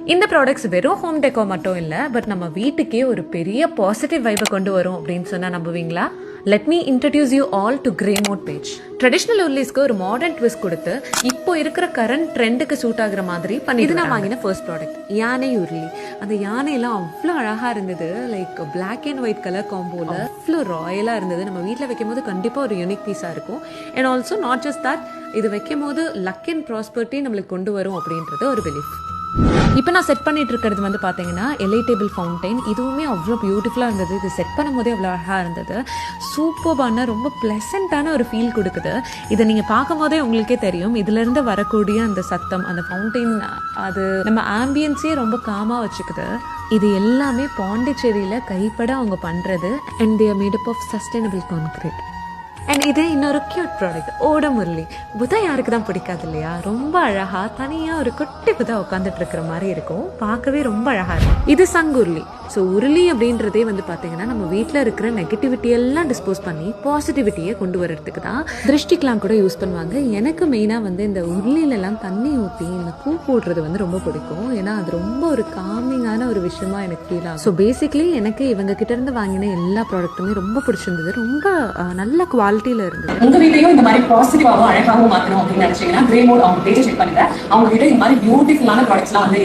இந்த ப்ராடக்ட்ஸ் வெறும் ஹோம் டெக்கோ மட்டும் இல்லை, பட் நம்ம வீட்டுக்கே ஒரு பெரிய பாசிட்டிவ் வைபை கொண்டு வரும் அப்படின்னு சொன்னால் நம்புவீங்களா? Let me introduce you all to Grey Mode page. Traditional உர்லிஸ்க்கு ஒரு மாடர்ன் ட்விஸ்ட் கொடுத்து இப்போ இருக்கிற கரண்ட் ட்ரெண்டுக்கு சூட் ஆகுற மாதிரி பண்ணி. இது நான் வாங்கின ஃபர்ஸ்ட் ப்ராடக்ட், யானை உருளி. அந்த யானையெல்லாம் அவ்வளோ அழகாக இருந்தது. Like black and white colour காம்போல அவ்வளோ ராயலாக இருந்தது. நம்ம வீட்டில் வைக்கும் போது கண்டிப்பாக ஒரு யூனிக் பீஸாக இருக்கும். And also not just that, இது வைக்கும் போது லக் அண்ட் ப்ராஸ்பரிட்டி நம்மளுக்கு கொண்டு வரும் அப்படின்றது ஒரு பிலீஃப். இப்போ நான் செட் பண்ணிட்டு இருக்கிறது வந்து பார்த்தீங்கன்னா எலைட்டேபிள் ஃபவுண்டைன். இதுவுமே அவ்வளோ பியூட்டிஃபுல்லாக இருந்தது. இது செட் பண்ணும் போதே அவ்வளோ அழகாக இருந்தது. சூப்பர்பான ரொம்ப ப்ளசண்ட்டான ஒரு ஃபீல் கொடுக்குது. இதை நீங்கள் பார்க்கும் போதே உங்களுக்கே தெரியும், இதுலேருந்து வரக்கூடிய அந்த சத்தம், அந்த ஃபவுண்டைன், அது நம்ம ஆம்பியன்ஸே ரொம்ப காமாக வச்சுக்குது. இது எல்லாமே பாண்டிச்சேரியில் கைப்பட அவங்க பண்ணுறது. And they are made up of sustainable concrete. And இது இன்னொரு கியூட் ப்ராடக்ட், ஓட முரளி. புதா யாருக்கு தான் பிடிக்காது இல்லையா? ரொம்ப அழகா தனியாக ஒரு குட்டி புதா உட்காந்துட்டு இருக்கிற மாதிரி இருக்கும். பார்க்கவே ரொம்ப அழகா இருக்கும். இது சங்குருளி. ஸோ உருளி அப்படின்றதே வந்து பார்த்தீங்கன்னா நம்ம வீட்டில் இருக்கிற நெகட்டிவிட்டி எல்லாம் டிஸ்போஸ் பண்ணி பாசிட்டிவிட்டியை கொண்டு வர்றதுக்கு தான். திருஷ்டிக்கெலாம் கூட யூஸ் பண்ணுவாங்க. எனக்கு மெயினாக வந்து இந்த உருளிலெல்லாம் தண்ணி ஊற்றி இந்த பூ போடுறது வந்து ரொம்ப பிடிக்கும். ஏன்னா அது ரொம்ப ஒரு காமிங்கான ஒரு விஷயமா எனக்கு ஃபீல் ஆகும். ஸோ பேசிக்லி எனக்கு இவங்க கிட்ட இருந்து வாங்கின எல்லா ப்ராடக்ட்டுமே ரொம்ப பிடிச்சிருந்தது. ரொம்ப நல்ல குவாலிட்டியில் இருந்தது. உங்க வீட்டையும் இந்த மாதிரி பாசிட்டிவாகவும் அழகாகவும் மாற்றணும் அப்படின்னு நினைச்சீங்கன்னா கிரே மோட் அவங்க பேஜை செக் பண்ணுங்க. அவங்க கிட்ட இந்த மாதிரி பியூட்டிஃபுல்லான ப்ராடக்ட்ஸ்லாம் வந்து